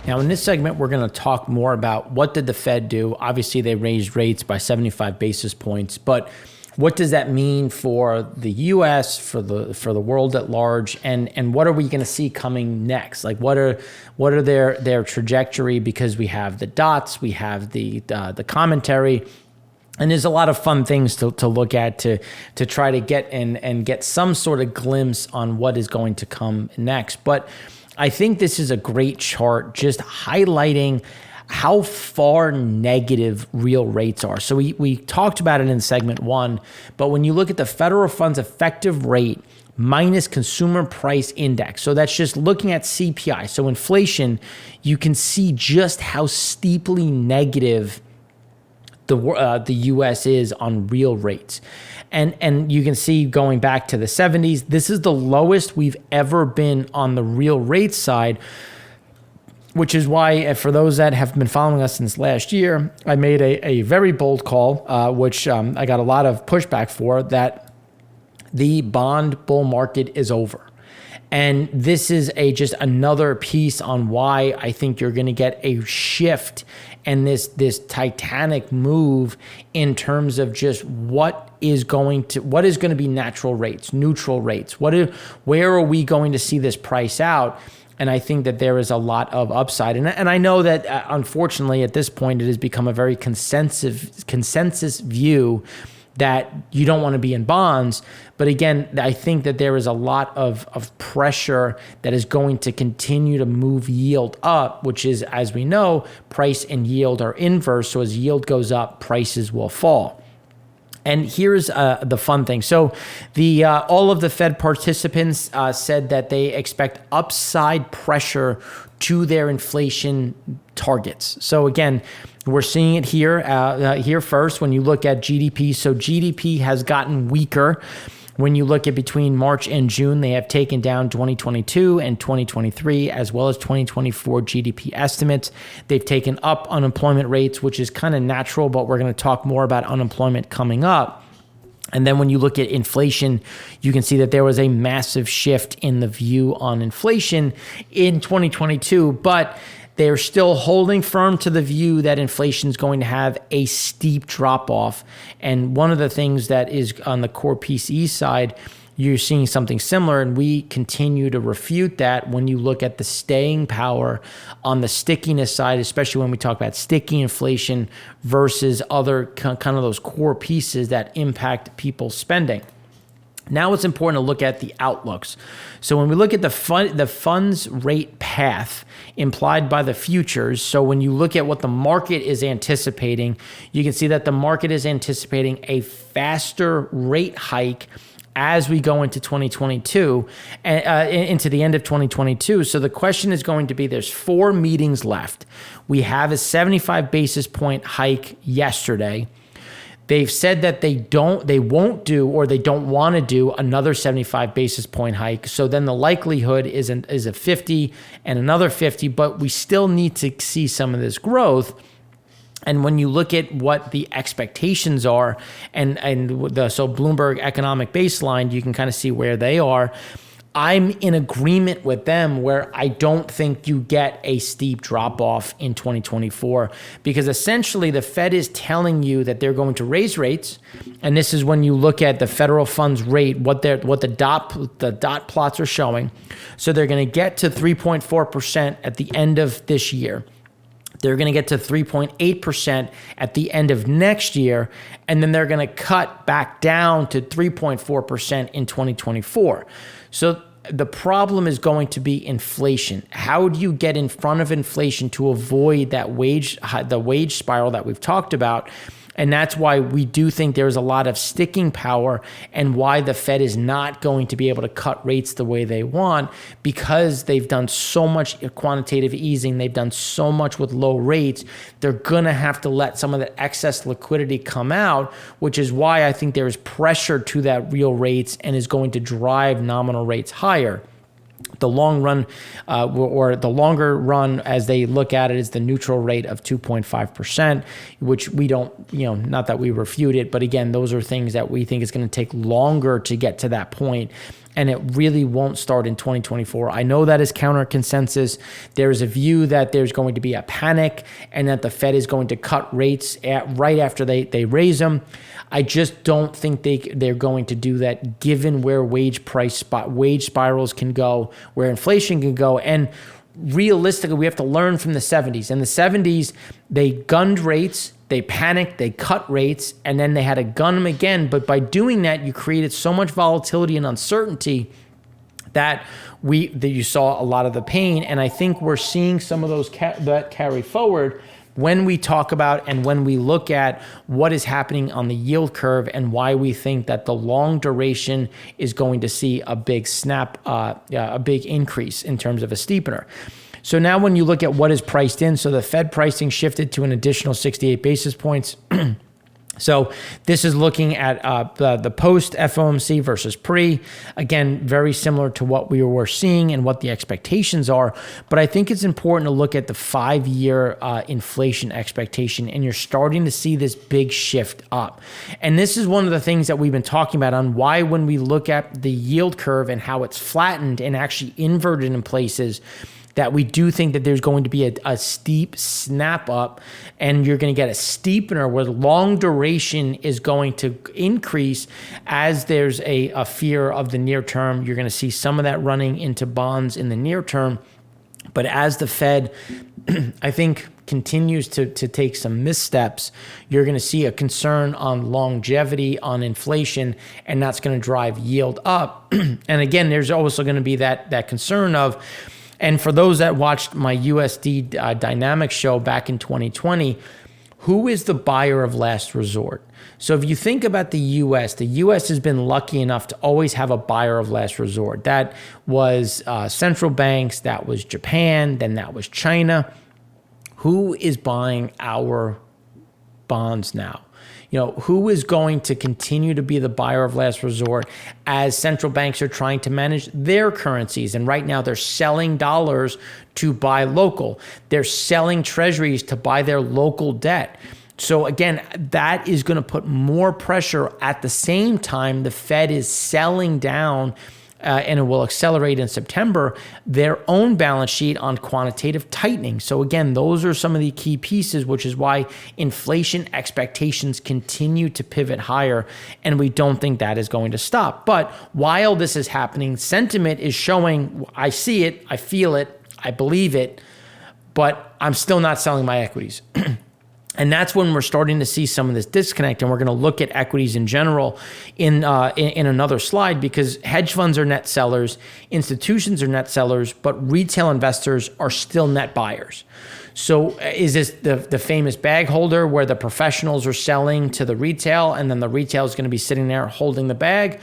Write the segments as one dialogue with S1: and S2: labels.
S1: Now, in this segment, we're going to talk more about what did the Fed do. Obviously, they raised rates by 75 basis points, but what does that mean for the U.S., for the world at large, and what are we going to see coming next? Like, what are their trajectory? Because we have the dots, we have the commentary, and there's a lot of fun things to look at to try to get and get some sort of glimpse on what is going to come next. But I think this is a great chart, just highlighting how far negative real rates are. So we talked about it in segment one, but when you look at the federal funds effective rate minus consumer price index, so that's just looking at CPI, so inflation, you can see just how steeply negative the U.S. is on real rates. And you can see going back to the 70s, this is the lowest we've ever been on the real rate side, which is why, for those that have been following us since last year, I made a very bold call, which I got a lot of pushback for, that the bond bull market is over. And this is just another piece on why I think you're going to get a shift and this titanic move in terms of just what is going to be natural rates, neutral rates. Where are we going to see this price out? And I think that there is a lot of upside. And I know that, unfortunately, at this point, it has become a very consensus view that you don't want to be in bonds. But again, I think that there is a lot of pressure that is going to continue to move yield up, which is, as we know, price and yield are inverse. So as yield goes up, prices will fall. And here's the fun thing. So all of the Fed participants said that they expect upside pressure to their inflation targets. So again, we're seeing it here first when you look at GDP. So GDP has gotten weaker. When you look at between March and June, they have taken down 2022 and 2023, as well as 2024 GDP estimates. They've taken up unemployment rates, which is kind of natural, but we're going to talk more about unemployment coming up. And then when you look at inflation, you can see that there was a massive shift in the view on inflation in 2022, but they're still holding firm to the view that inflation is going to have a steep drop off. And one of the things that is on the core PCE side, you're seeing something similar, and we continue to refute that when you look at the staying power on the stickiness side, especially when we talk about sticky inflation versus other kind of those core pieces that impact people's spending. Now it's important to look at the outlooks. So when we look at the funds rate path implied by the futures, so when you look at what the market is anticipating, you can see that the market is anticipating a faster rate hike as we go into 2022, into the end of 2022. So the question is going to be, there's 4 meetings left. We have a 75 basis point hike yesterday. They've said that they won't do, or they don't want to do another 75 basis point hike. So then the likelihood is a 50 and another 50, but we still need to see some of this growth. And when you look at what the expectations are, so Bloomberg economic baseline, you can kind of see where they are. I'm in agreement with them where I don't think you get a steep drop off in 2024, because essentially the Fed is telling you that they're going to raise rates. And this is when you look at the federal funds rate, what the dot plots are showing. So they're going to get to 3.4% at the end of this year. They're going to get to 3.8% at the end of next year, and then they're going to cut back down to 3.4% in 2024. So the problem is going to be inflation. How do you get in front of inflation to avoid the wage spiral that we've talked about? And that's why we do think there's a lot of sticking power, and why the Fed is not going to be able to cut rates the way they want, because they've done so much quantitative easing. They've done so much with low rates. They're going to have to let some of the excess liquidity come out, which is why I think there is pressure to that real rates and is going to drive nominal rates higher. The long run, or the longer run, as they look at it, is the neutral rate of 2.5%, which we don't, not that we refute it, but again, those are things that we think is going to take longer to get to that point. and it really won't start in 2024. I know that is counter consensus. There is a view that there's going to be a panic and that the Fed is going to cut rates right after they raise them. I just don't think they're going to do that, given where wage spirals can go, where inflation can go. And realistically, we have to learn from the 70s. In the 70s, they gunned rates, they panicked, they cut rates, and then they had to gun them again. But by doing that, you created so much volatility and uncertainty that you saw a lot of the pain. And I think we're seeing some of those that carry forward when we talk about and when we look at what is happening on the yield curve and why we think that the long duration is going to see a big a big increase in terms of a steepener. So now when you look at what is priced in, so the Fed pricing shifted to an additional 68 basis points. So this is looking at the post FOMC versus pre. Again, very similar to what we were seeing and what the expectations are. But I think it's important to look at the 5-year inflation expectation, and you're starting to see this big shift up. And this is one of the things that we've been talking about on why, when we look at the yield curve and how it's flattened and actually inverted in places, that we do think that there's going to be a steep snap up, and you're going to get a steepener where long duration is going to increase as there's a fear of the near term. You're going to see some of that running into bonds in the near term. But as the Fed, I think, continues to take some missteps, you're going to see a concern on longevity, on inflation, and that's going to drive yield up. And again, there's also going to be that concern of, and for those that watched my USD dynamics show back in 2020, who is the buyer of last resort? So if you think about the US has been lucky enough to always have a buyer of last resort. That was central banks, that was Japan, then that was China. Who is buying our bonds now? Who is going to continue to be the buyer of last resort as central banks are trying to manage their currencies? And right now they're selling dollars to buy local. They're selling treasuries to buy their local debt. So again, that is going to put more pressure. At the same time, the Fed is selling down and it will accelerate in September, their own balance sheet on quantitative tightening. So again, those are some of the key pieces, which is why inflation expectations continue to pivot higher, and we don't think that is going to stop. But while this is happening, sentiment is showing, I see it, I feel it, I believe it, but I'm still not selling my equities. And that's when we're starting to see some of this disconnect, and we're going to look at equities in general in another slide, because hedge funds are net sellers, institutions are net sellers, but retail investors are still net buyers. So is this the famous bag holder where the professionals are selling to the retail, and then the retail is going to be sitting there holding the bag?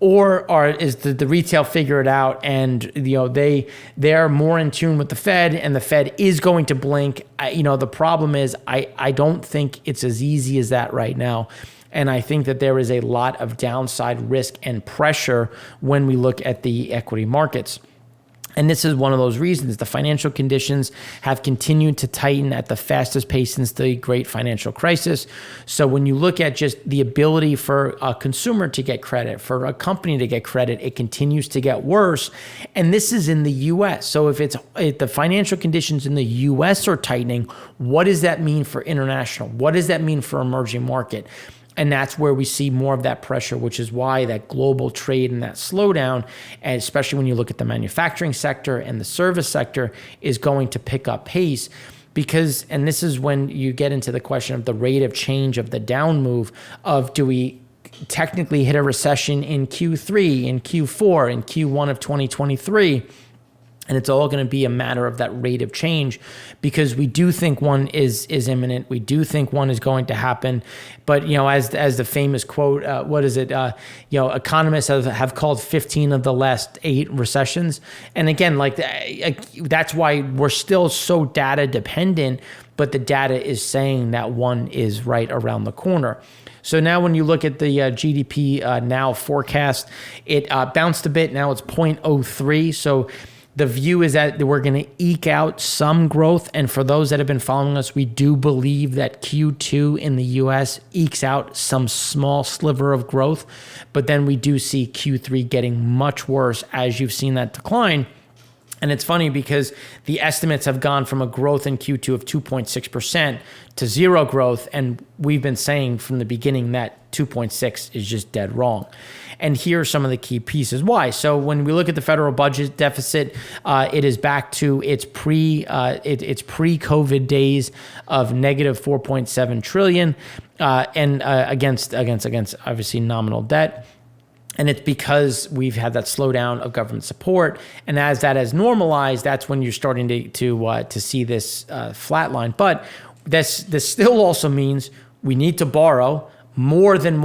S1: Or is the retail figure it out, and they're more in tune with the Fed, and the Fed is going to blink? The problem is I don't think it's as easy as that right now. And I think that there is a lot of downside risk and pressure when we look at the equity markets. And this is one of those reasons. The financial conditions have continued to tighten at the fastest pace since the great financial crisis. So when you look at just the ability for a consumer to get credit, for a company to get credit, it continues to get worse. And this is in the U.S. So if the financial conditions in the U.S. are tightening, what does that mean for international? What does that mean for emerging market? And that's where we see more of that pressure, which is why that global trade and that slowdown, and especially when you look at the manufacturing sector and the service sector, is going to pick up pace. Because, and this is when you get into the question of the rate of change of the down move of, do we technically hit a recession in Q3, in Q4, in Q1 of 2023? And it's all going to be a matter of that rate of change, because we do think one is imminent. We do think one is going to happen. But, as the famous quote, economists have called 15 of the last 8 recessions. And again, that's why we're still so data dependent, but the data is saying that one is right around the corner. So now when you look at the GDP now forecast, it bounced a bit. Now it's 0.03. So The view is that we're going to eke out some growth. And for those that have been following us, we do believe that Q2 in the US ekes out some small sliver of growth. But then we do see Q3 getting much worse as you've seen that decline. And it's funny because the estimates have gone from a growth in Q2 of 2.6% to zero growth. And we've been saying from the beginning that 2.6 is just dead wrong. And here are some of the key pieces. Why? So when we look at the federal budget deficit, it is back to its pre-COVID days of negative 4.7 trillion, and against obviously nominal debt. And it's because we've had that slowdown of government support, and as that has normalized, that's when you're starting to see this flatline. But this still also means we need to borrow more than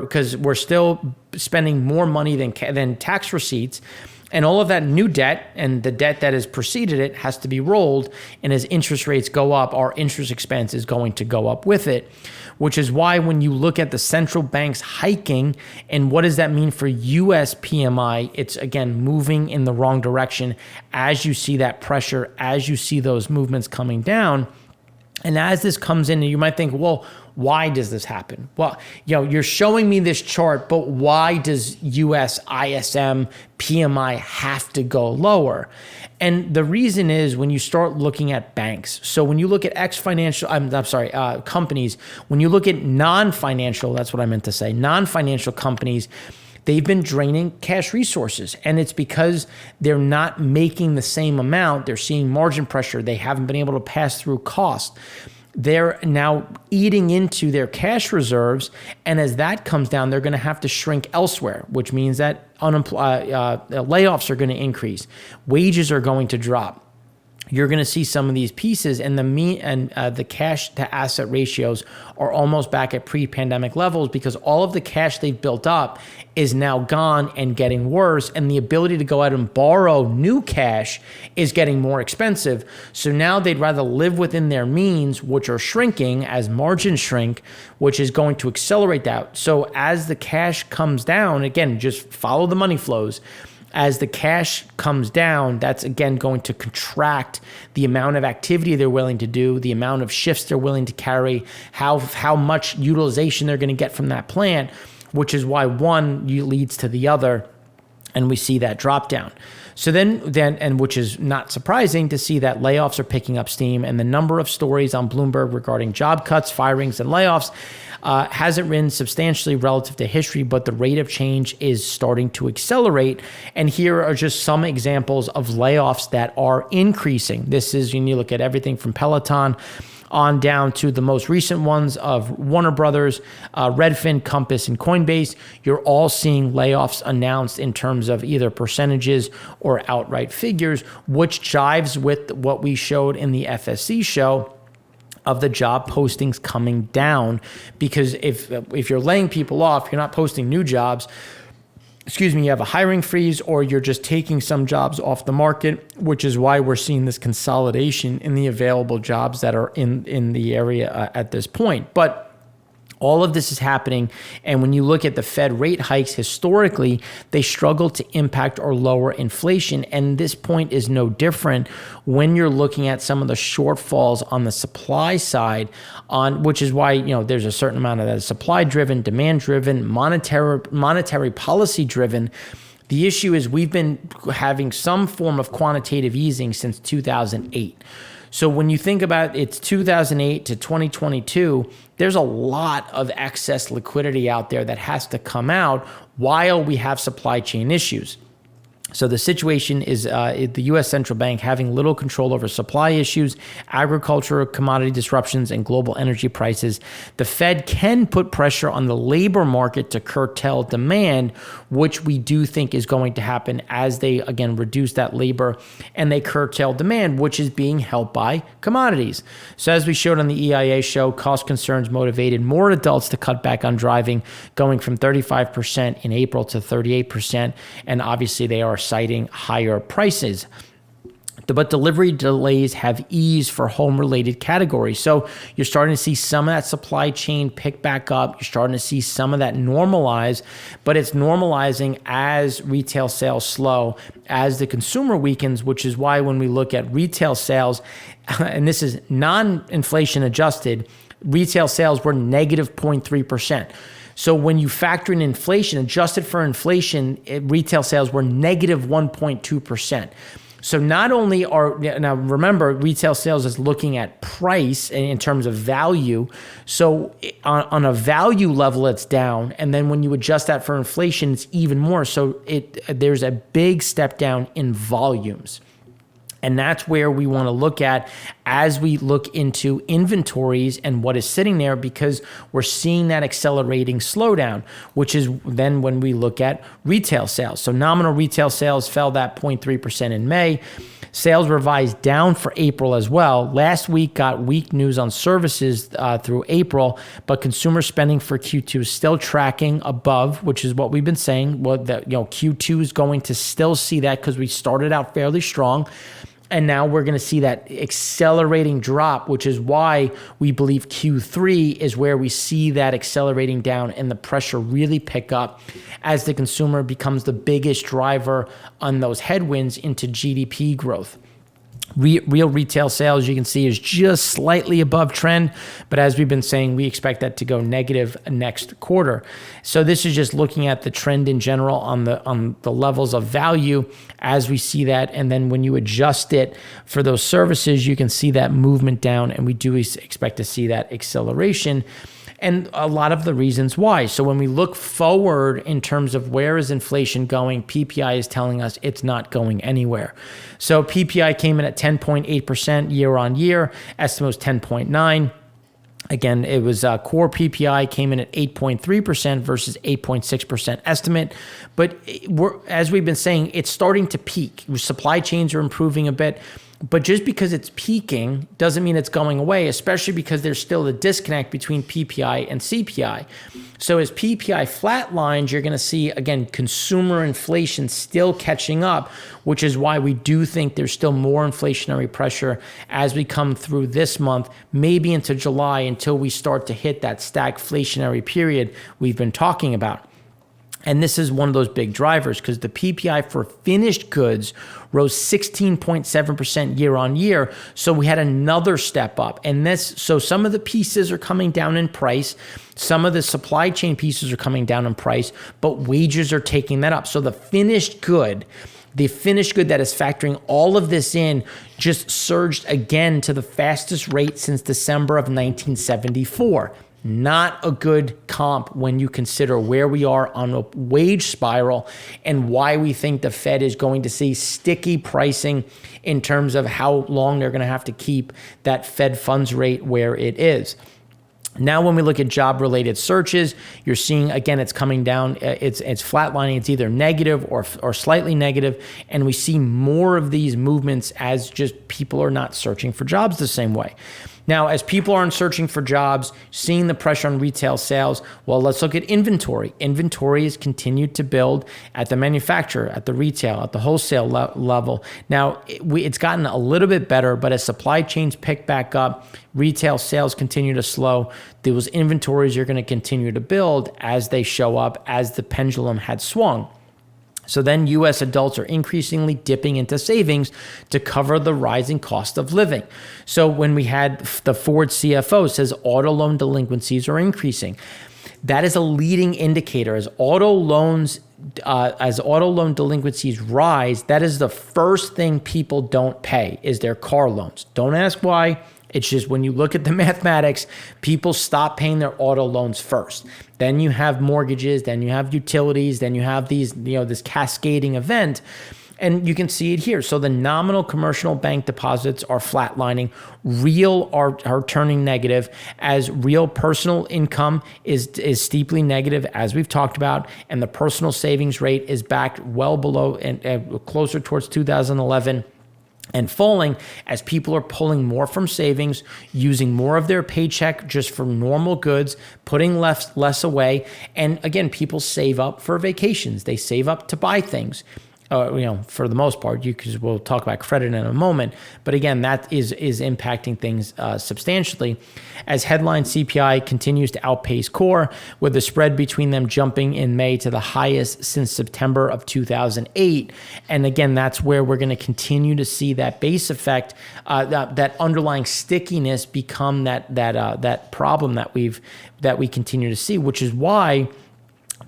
S1: because we're still spending more money than tax receipts. And all of that new debt and the debt that has preceded it has to be rolled. And as interest rates go up, our interest expense is going to go up with it, which is why when you look at the central banks hiking and what does that mean for US PMI, it's again moving in the wrong direction as you see that pressure, as you see those movements coming down. And as this comes in, you might think, well, why does this happen? Well, you're showing me this chart, but why does US ISM PMI have to go lower? And the reason is when you start looking at banks. So when you look at companies, when you look at non-financial, that's what I meant to say, non-financial companies, they've been draining cash resources, and it's because they're not making the same amount. They're seeing margin pressure. They haven't been able to pass through cost. They're now eating into their cash reserves, and as that comes down, they're going to have to shrink elsewhere, which means that layoffs are going to increase. Wages are going to drop. You're going to see some of these pieces, and the cash to asset ratios are almost back at pre-pandemic levels because all of the cash they've built up is now gone and getting worse, and the ability to go out and borrow new cash is getting more expensive. So now they'd rather live within their means, which are shrinking as margins shrink, which is going to accelerate that. So as the cash comes down, again, just follow the money flows. As the cash comes down, that's again going to contract the amount of activity they're willing to do, the amount of shifts they're willing to carry, how much utilization they're going to get from that plant, which is why one leads to the other, and we see that drop down. So then, which is not surprising to see that layoffs are picking up steam, and the number of stories on Bloomberg regarding job cuts, firings, and layoffs hasn't risen substantially relative to history, but the rate of change is starting to accelerate. And here are just some examples of layoffs that are increasing. This is when you look at everything from Peloton on down to the most recent ones of Warner Brothers, Redfin, Compass, and Coinbase. You're all seeing layoffs announced in terms of either percentages or outright figures, which jives with what we showed in the FSC show of the job postings coming down. Because if you're laying people off, you're not posting new jobs, you have a hiring freeze, or you're just taking some jobs off the market, which is why we're seeing this consolidation in the available jobs that are in the area at this point. But all of this is happening, and when you look at the Fed rate hikes historically, they struggle to impact or lower inflation, and this point is no different when you're looking at some of the shortfalls on the supply side, which is why there's a certain amount of that is supply-driven, demand-driven, monetary policy-driven. The issue is we've been having some form of quantitative easing since 2008. So when you think about it's 2008 to 2022, there's a lot of excess liquidity out there that has to come out while we have supply chain issues. So the situation is the U.S. Central Bank having little control over supply issues, agriculture, commodity disruptions, and global energy prices. The Fed can put pressure on the labor market to curtail demand, which we do think is going to happen as they, again, reduce that labor and they curtail demand, which is being helped by commodities. So as we showed on the EIA show, cost concerns motivated more adults to cut back on driving, going from 35% in April to 38%. And obviously they are citing higher prices. But delivery delays have eased for home-related categories. So you're starting to see some of that supply chain pick back up. You're starting to see some of that normalize, but it's normalizing as retail sales slow, as the consumer weakens, which is why when we look at retail sales, and this is non-inflation adjusted, retail sales were negative 0.3%. So when you factor in inflation, adjusted for inflation, retail sales were negative 1.2%. So not only now remember, retail sales is looking at price in terms of value. So on a value level, it's down. And then when you adjust that for inflation, it's even more. So there's a big step down in volumes. And that's where we want to look at as we look into inventories and what is sitting there, because we're seeing that accelerating slowdown, which is then when we look at retail sales. So nominal retail sales fell that 0.3% in May. Sales revised down for April as well. Last week got weak news on services through April, but consumer spending for Q2 is still tracking above, which is what we've been saying. Well, Q2 is going to still see that because we started out fairly strong. And now we're going to see that accelerating drop, which is why we believe Q3 is where we see that accelerating down and the pressure really pick up as the consumer becomes the biggest driver on those headwinds into GDP growth. Real retail sales, you can see, is just slightly above trend, but as we've been saying, we expect that to go negative next quarter. So this is just looking at the trend in general on the levels of value as we see that, and then when you adjust it for those services, you can see that movement down, and we do expect to see that acceleration. And a lot of the reasons why. So when we look forward in terms of where is inflation going, PPI is telling us it's not going anywhere. So PPI came in at 10.8% year on year. Estimate was 10.9. Again, it was core PPI came in at 8.3% versus 8.6% estimate. But as we've been saying, it's starting to peak. Supply chains are improving a bit. But just because it's peaking doesn't mean it's going away, especially because there's still a disconnect between PPI and CPI. So as PPI flatlines, you're going to see, again, consumer inflation still catching up, which is why we do think there's still more inflationary pressure as we come through this month, maybe into July, until we start to hit that stagflationary period we've been talking about. And this is one of those big drivers because the PPI for finished goods rose 16.7% year on year. So we had another step up. And so some of the pieces are coming down in price. Some of the supply chain pieces are coming down in price, but wages are taking that up. So the finished good that is factoring all of this in just surged again to the fastest rate since December of 1974. Not a good comp when you consider where we are on a wage spiral and why we think the Fed is going to see sticky pricing in terms of how long they're going to have to keep that Fed funds rate where it is. Now, when we look at job-related searches, you're seeing, again, it's coming down. It's flatlining. It's either negative or slightly negative. And we see more of these movements as just people are not searching for jobs the same way. Now, as people aren't searching for jobs, seeing the pressure on retail sales, well, let's look at inventory. Inventory has continued to build at the manufacturer, at the retail, at the wholesale level. Now, it's gotten a little bit better, but as supply chains pick back up, retail sales continue to slow. Those inventories are going to continue to build as they show up, as the pendulum had swung. So then U.S. adults are increasingly dipping into savings to cover the rising cost of living. So when we had the Ford CFO says auto loan delinquencies are increasing, that is a leading indicator. As auto loan delinquencies rise, that is the first thing people don't pay is their car loans. Don't ask why. It's just when you look at the mathematics, people stop paying their auto loans first. Then you have mortgages, then you have utilities, then you have these, this cascading event. And you can see it here. So the nominal commercial bank deposits are flatlining. Real are turning negative as real personal income is steeply negative, as we've talked about. And the personal savings rate is back well below and closer towards 2011. And falling as people are pulling more from savings, using more of their paycheck just for normal goods, putting less away. And again, people save up for vacations. They save up to buy things. for the most part, because we'll talk about credit in a moment. But again, that is impacting things substantially as headline CPI continues to outpace core, with the spread between them jumping in May to the highest since September of 2008. And again, that's where we're going to continue to see that base effect, that underlying stickiness become that problem that we continue to see, which is why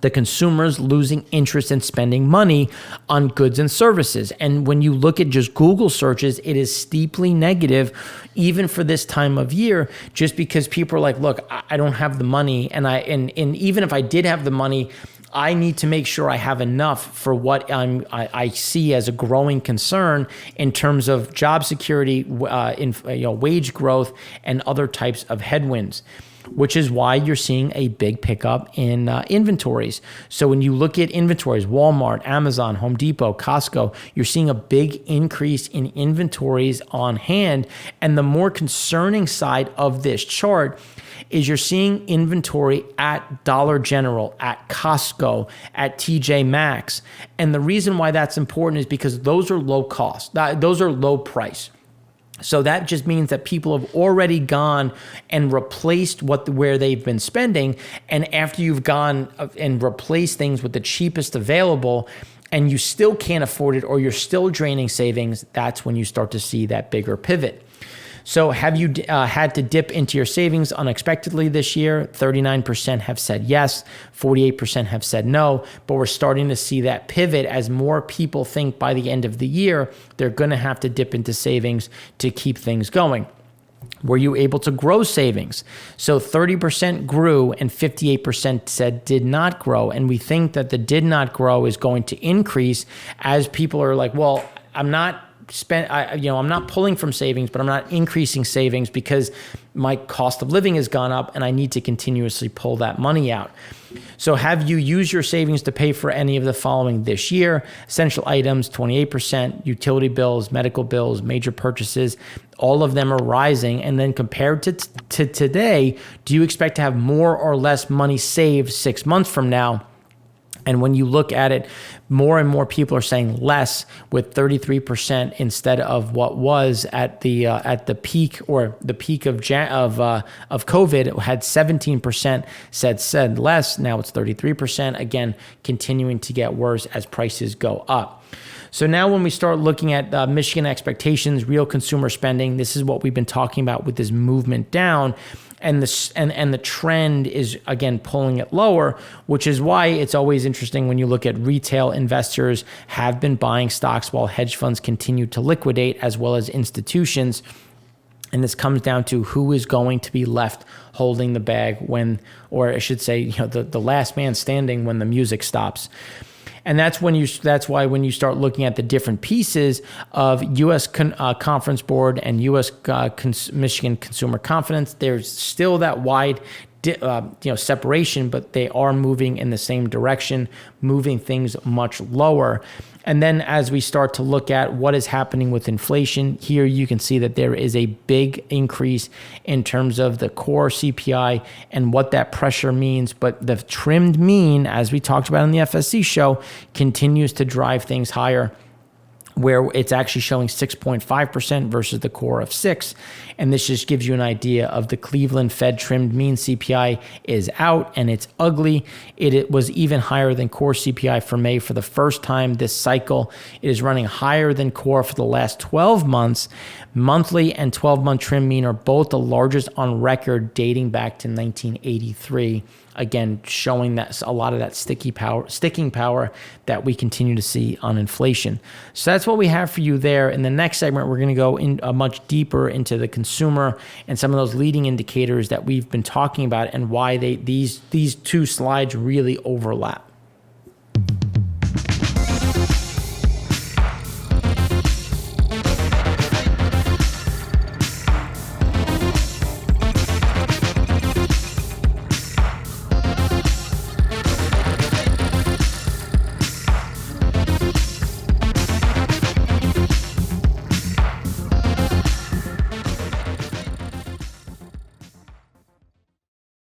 S1: the consumer's losing interest in spending money on goods and services. And when you look at just Google searches, it is steeply negative, even for this time of year, just because people are like, look, I don't have the money. And even if I did have the money, I need to make sure I have enough for what I see as a growing concern in terms of job security, wage growth, and other types of headwinds, which is why you're seeing a big pickup in inventories. So when you look at inventories, Walmart, Amazon, Home Depot, Costco, you're seeing a big increase in inventories on hand. And the more concerning side of this chart is you're seeing inventory at Dollar General, at Costco, at TJ Maxx. And the reason why that's important is because those are low cost. Those are low price. So that just means that people have already gone and replaced where they've been spending. And after you've gone and replaced things with the cheapest available, and you still can't afford it, or you're still draining savings, that's when you start to see that bigger pivot. So have you had to dip into your savings unexpectedly this year? 39% have said yes, 48% have said no, but we're starting to see that pivot as more people think by the end of the year, they're going to have to dip into savings to keep things going. Were you able to grow savings? So 30% grew and 58% said did not grow. And we think that the did not grow is going to increase as people are like, well, I'm not pulling from savings, but I'm not increasing savings because my cost of living has gone up and I need to continuously pull that money out. So have you used your savings to pay for any of the following this year? Essential items, 28%, utility bills, medical bills, major purchases, all of them are rising. And then compared to today, do you expect to have more or less money saved 6 months from now? And when you look at it, more and more people are saying less, with 33% instead of what was at the peak, or the peak of COVID. It had 17% said less. Now it's 33%. Again, continuing to get worse as prices go up. So now when we start looking at Michigan expectations, real consumer spending, this is what we've been talking about with this movement down. And the trend is, again, pulling it lower, which is why it's always interesting when you look at retail investors have been buying stocks while hedge funds continue to liquidate, as well as institutions. And this comes down to who is going to be left holding the bag or I should say, the last man standing when the music stops. And that's why when you start looking at the different pieces of U.S. Conference Board and U.S. Michigan Consumer Confidence, there's still that wide separation, but they are moving in the same direction, moving things much lower. And then as we start to look at what is happening with inflation, here you can see that there is a big increase in terms of the core CPI and what that pressure means. But the trimmed mean, as we talked about on the FSC show, continues to drive things higher, where it's actually showing 6.5% versus the core of 6%. And this just gives you an idea of the Cleveland Fed trimmed mean CPI is out, and it's ugly. It was even higher than core CPI for May for the first time this cycle. It is running higher than core for the last 12 months. Monthly and 12-month trim mean are both the largest on record, dating back to 1983. Again, showing that a lot of that sticking power that we continue to see on inflation. So that's what we have for you there. In the next segment, we're going to go in much deeper into the consumer and some of those leading indicators that we've been talking about and why these two slides really overlap.